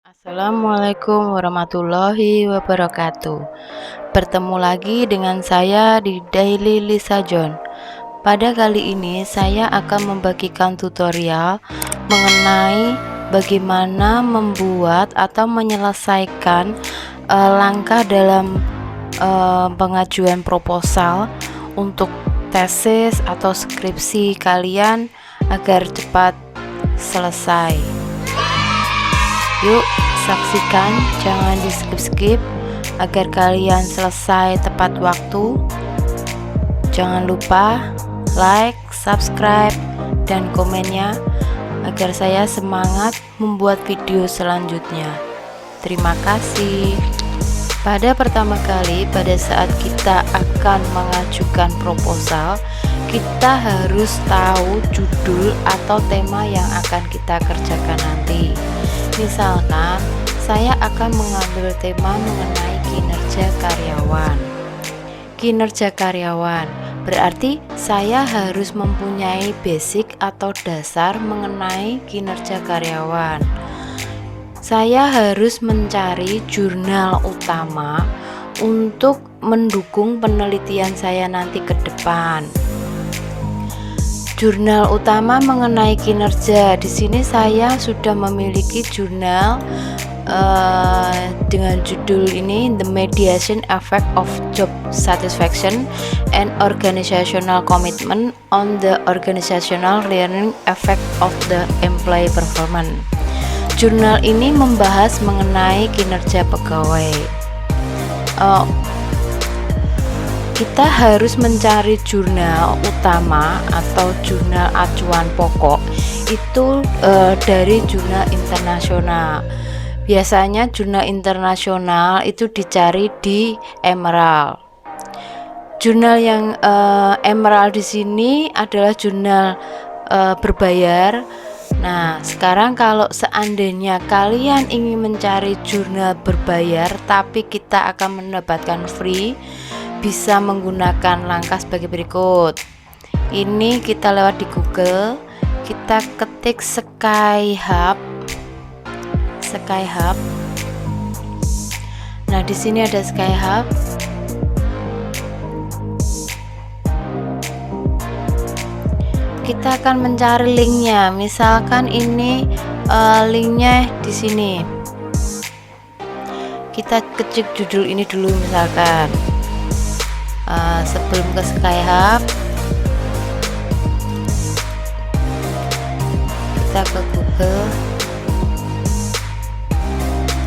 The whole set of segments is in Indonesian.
Assalamualaikum warahmatullahi wabarakatuh. Bertemu lagi dengan saya di Daily Lisa John. Pada kali ini saya akan membagikan tutorial mengenai bagaimana membuat atau menyelesaikan langkah dalam pengajuan proposal untuk tesis atau skripsi kalian agar cepat selesai. Yuk saksikan, jangan di skip-skip agar kalian selesai tepat waktu. Jangan lupa like, subscribe, dan komennya agar saya semangat membuat video selanjutnya. Terima kasih. Pada pertama kali, pada saat kita akan mengajukan proposal, kita harus tahu judul atau tema yang akan kita kerjakan nanti. Misalkan saya akan mengambil tema mengenai kinerja karyawan. Kinerja karyawan berarti saya harus mempunyai basic atau dasar mengenai kinerja karyawan. Saya harus mencari jurnal utama untuk mendukung penelitian saya nanti ke depan. Jurnal utama mengenai kinerja, di sini saya sudah memiliki jurnal dengan judul ini, The Mediation Effect of Job Satisfaction and Organizational Commitment on the Organizational Learning Effect of the Employee Performance. Jurnal ini membahas mengenai kinerja pegawai. Kita harus mencari jurnal utama atau jurnal acuan pokok itu dari jurnal internasional. Biasanya jurnal internasional itu dicari di Emerald. Jurnal yang Emerald di sini adalah jurnal berbayar. Nah, sekarang kalau seandainya kalian ingin mencari jurnal berbayar tapi kita akan mendapatkan free, bisa menggunakan langkah sebagai berikut. Ini kita lewat di Google, kita ketik Skyhub. Nah, di sini ada Skyhub. Kita akan mencari linknya. Misalkan ini linknya di sini. Kita ketik judul ini dulu misalkan. Sebelum ke Skyhub, kita ke Google,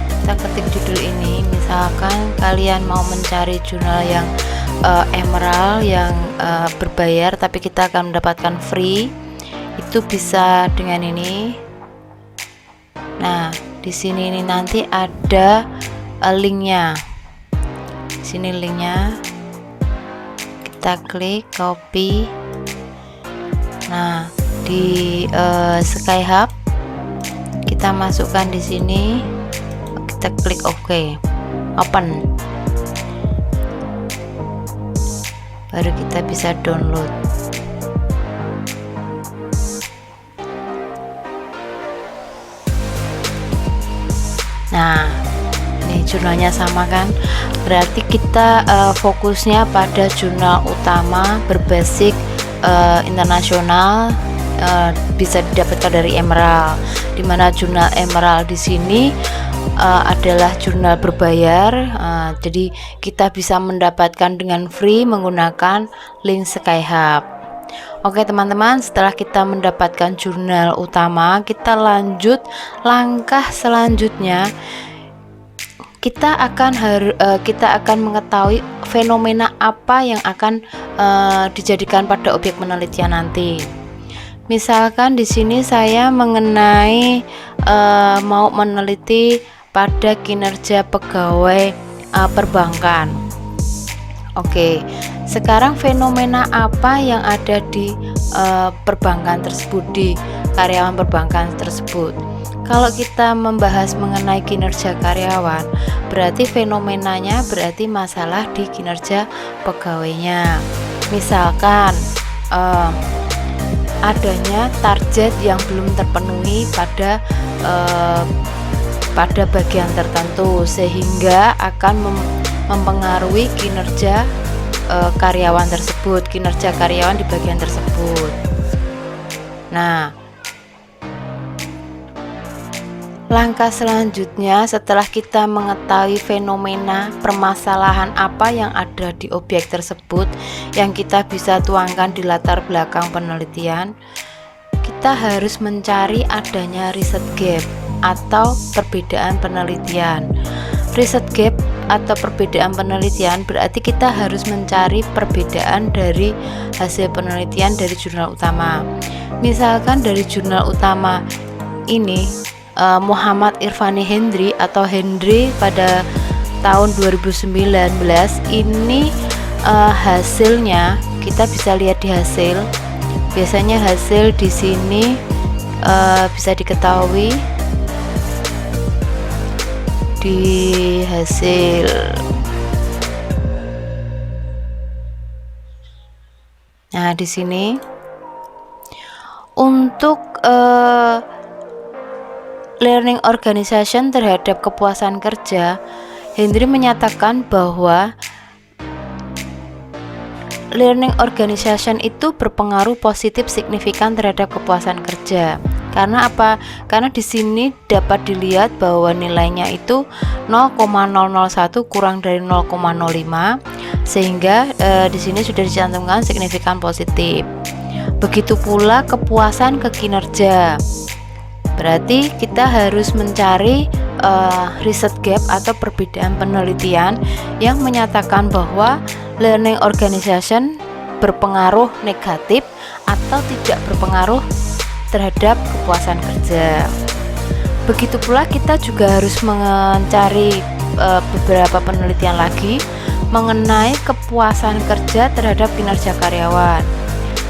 kita ketik judul ini. Misalkan kalian mau mencari jurnal yang Emerald yang berbayar tapi kita akan mendapatkan free, itu bisa dengan ini. Nah, di sini ini nanti ada linknya. Di sini linknya. Kita klik copy. Nah, di Skyhub kita masukkan di sini, kita klik OK, open, baru kita bisa download. Nah, ini jurnalnya sama kan, berarti kita fokusnya pada jurnal utama berbasis internasional, bisa didapatkan dari Emerald, dimana jurnal Emerald di sini adalah jurnal berbayar. Jadi kita bisa mendapatkan dengan free menggunakan link Skyhub. Oke teman-teman, setelah kita mendapatkan jurnal utama, kita lanjut langkah selanjutnya. Kita akan mengetahui fenomena apa yang akan dijadikan pada objek penelitian nanti. Misalkan di sini saya mengenai mau meneliti pada kinerja pegawai perbankan. Oke, sekarang fenomena apa yang ada di perbankan tersebut, di karyawan perbankan tersebut? Kalau kita membahas mengenai kinerja karyawan, berarti fenomenanya berarti masalah di kinerja pegawainya. Misalkan adanya target yang belum terpenuhi pada pada bagian tertentu sehingga akan mempengaruhi kinerja karyawan tersebut, kinerja karyawan di bagian tersebut. Nah, langkah selanjutnya setelah kita mengetahui fenomena permasalahan apa yang ada di objek tersebut yang kita bisa tuangkan di latar belakang penelitian, kita harus mencari adanya riset gap atau perbedaan penelitian. Riset gap atau perbedaan penelitian berarti kita harus mencari perbedaan dari hasil penelitian dari jurnal utama. Misalkan dari jurnal utama ini Muhammad Irfani Hendry atau Hendry pada tahun 2019 ini hasilnya kita bisa lihat di hasil. Biasanya hasil di sini bisa diketahui di hasil. Nah, di sini untuk learning organization terhadap kepuasan kerja, Hendry menyatakan bahwa learning organization itu berpengaruh positif signifikan terhadap kepuasan kerja. Karena apa? Karena di sini dapat dilihat bahwa nilainya itu 0,001 kurang dari 0,05 sehingga di sini sudah dicantumkan signifikan positif. Begitu pula kepuasan kinerja. Berarti kita harus mencari riset gap atau perbedaan penelitian yang menyatakan bahwa learning organization berpengaruh negatif atau tidak berpengaruh terhadap kepuasan kerja. Begitu pula kita juga harus mencari beberapa penelitian lagi mengenai kepuasan kerja terhadap kinerja karyawan.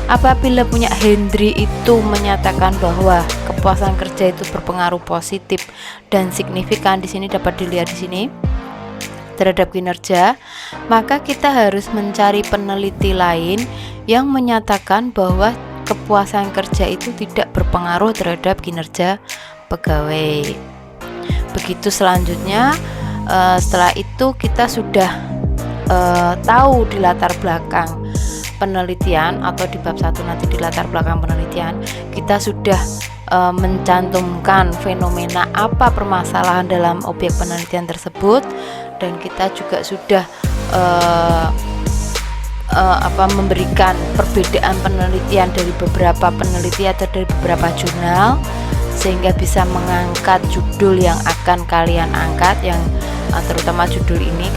Apabila punya Hendry itu menyatakan bahwa kepuasan kerja itu berpengaruh positif dan signifikan, di sini dapat dilihat di sini terhadap kinerja, maka kita harus mencari peneliti lain yang menyatakan bahwa kepuasan kerja itu tidak berpengaruh terhadap kinerja pegawai. Begitu selanjutnya, setelah itu kita sudah tahu di latar belakang penelitian atau di bab 1 nanti di latar belakang penelitian kita sudah mencantumkan fenomena apa permasalahan dalam objek penelitian tersebut, dan kita juga sudah memberikan perbedaan penelitian dari beberapa peneliti atau dari beberapa jurnal sehingga bisa mengangkat judul yang akan kalian angkat, yang terutama judul ini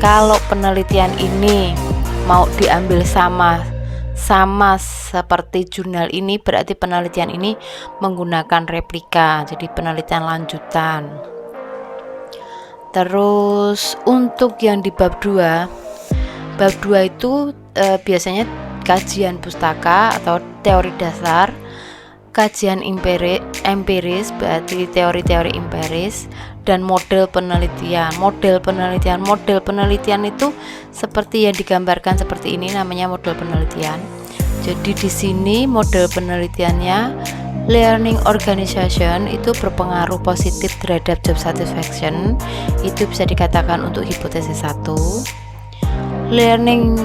kalau penelitian ini mau diambil sama seperti jurnal ini, berarti penelitian ini menggunakan replika, jadi penelitian lanjutan. Terus untuk yang di bab 2 itu biasanya kajian pustaka atau teori dasar, kajian empiris berarti teori-teori empiris, dan model penelitian. Model penelitian itu seperti yang digambarkan seperti ini, namanya model penelitian. Jadi di sini model penelitiannya, learning organization itu berpengaruh positif terhadap job satisfaction. Itu bisa dikatakan untuk hipotesis 1. Learning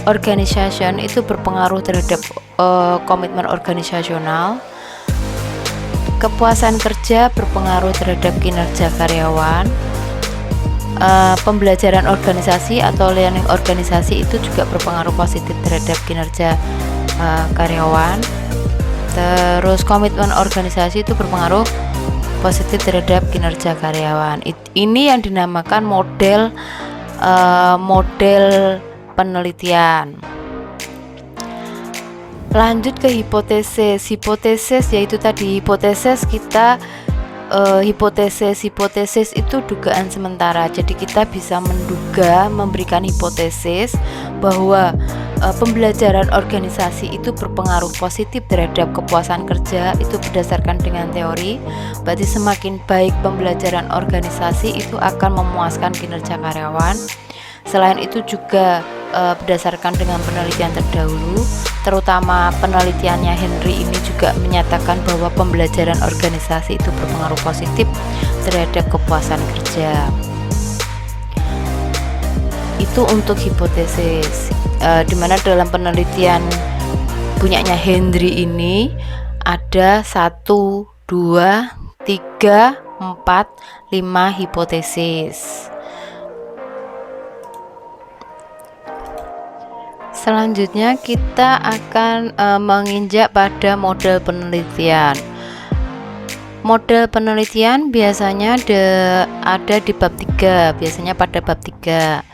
organization itu berpengaruh terhadap komitmen organisasional. Kepuasan kerja berpengaruh terhadap kinerja karyawan. Pembelajaran organisasi atau learning organisasi itu juga berpengaruh positif terhadap kinerja karyawan. Terus komitmen organisasi itu berpengaruh positif terhadap kinerja karyawan. Ini yang dinamakan model penelitian. Lanjut ke hipotesis yaitu tadi hipotesis kita hipotesis itu dugaan sementara. Jadi kita bisa menduga, memberikan hipotesis bahwa pembelajaran organisasi itu berpengaruh positif terhadap kepuasan kerja, itu berdasarkan dengan teori. Berarti semakin baik pembelajaran organisasi itu akan memuaskan kinerja karyawan. Selain itu juga berdasarkan dengan penelitian terdahulu, terutama penelitiannya Henry ini juga menyatakan bahwa pembelajaran organisasi itu berpengaruh positif terhadap kepuasan kerja. Itu untuk hipotesis, dimana dalam penelitian punyanya Henry ini ada 1, 2, 3, 4, 5 hipotesis. Selanjutnya kita akan menginjak pada model penelitian. Model penelitian biasanya ada di bab 3, biasanya pada bab 3.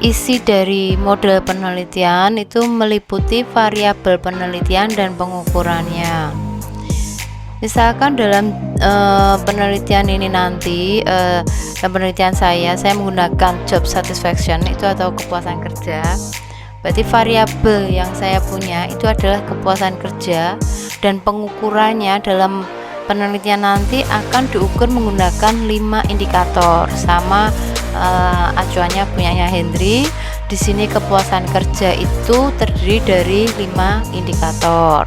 Isi dari model penelitian itu meliputi variabel penelitian dan pengukurannya. Misalkan dalam penelitian ini nanti, dalam penelitian saya menggunakan job satisfaction itu atau kepuasan kerja. Berarti variabel yang saya punya itu adalah kepuasan kerja, dan pengukurannya dalam penelitian nanti akan diukur menggunakan 5 indikator, sama acuannya punyanya Henry. Di sini kepuasan kerja itu terdiri dari 5 indikator.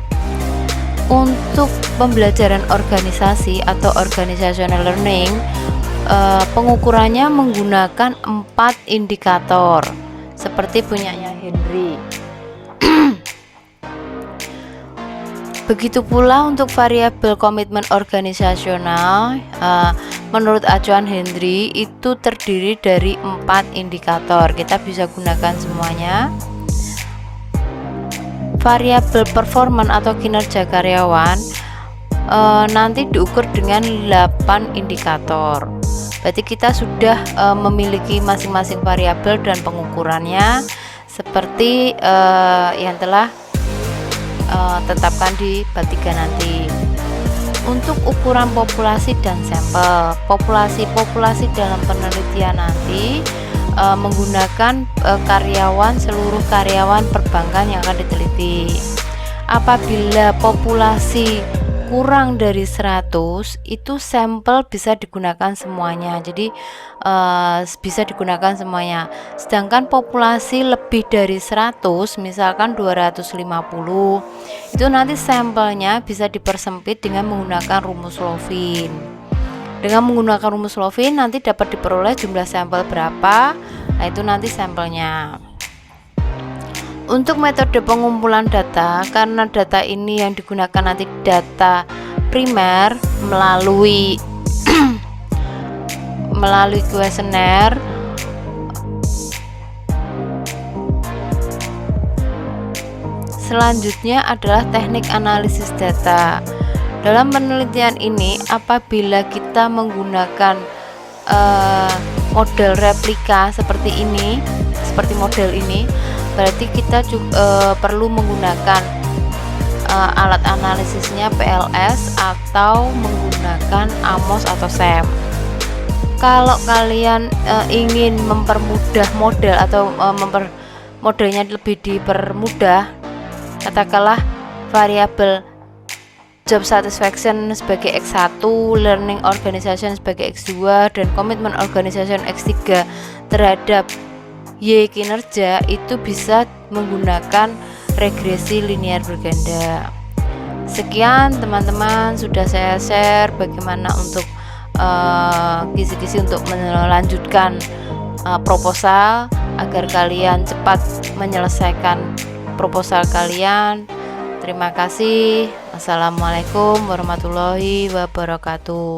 Untuk pembelajaran organisasi atau organizational learning, pengukurannya menggunakan 4 indikator seperti punyanya Henry. Begitu pula untuk variabel komitmen organisasional, menurut acuan Henry itu terdiri dari 4 indikator. Kita bisa gunakan semuanya. Variabel performan atau kinerja karyawan nanti diukur dengan 8 indikator. Berarti kita sudah memiliki masing-masing variabel dan pengukurannya seperti yang telah tetapkan di bab 3 nanti. Untuk ukuran populasi dan sampel, populasi dalam penelitian nanti menggunakan seluruh karyawan perbankan yang akan diteliti. Apabila populasi kurang dari 100, itu sampel bisa digunakan semuanya. Jadi bisa digunakan semuanya. Sedangkan populasi lebih dari 100, misalkan 250, itu nanti sampelnya bisa dipersempit dengan menggunakan rumus Lovin. Dengan menggunakan rumus Lovin nanti dapat diperoleh jumlah sampel berapa. Nah, itu nanti sampelnya. Untuk metode pengumpulan data, karena data ini yang digunakan nanti data primer melalui kuesioner. Selanjutnya adalah teknik analisis data. Dalam penelitian ini, apabila kita menggunakan model replika seperti model ini, berarti kita juga perlu menggunakan alat analisisnya PLS atau menggunakan AMOS atau SEM. Kalau kalian ingin mempermudah model atau modelnya lebih dipermudah, katakanlah variabel job satisfaction sebagai X1, learning organization sebagai X2, dan komitmen organization X3 terhadap Y kinerja, itu bisa menggunakan regresi linear berganda. Sekian teman-teman, sudah saya share bagaimana untuk kisi-kisi untuk melanjutkan proposal agar kalian cepat menyelesaikan proposal kalian. Terima kasih. Assalamualaikum warahmatullahi wabarakatuh.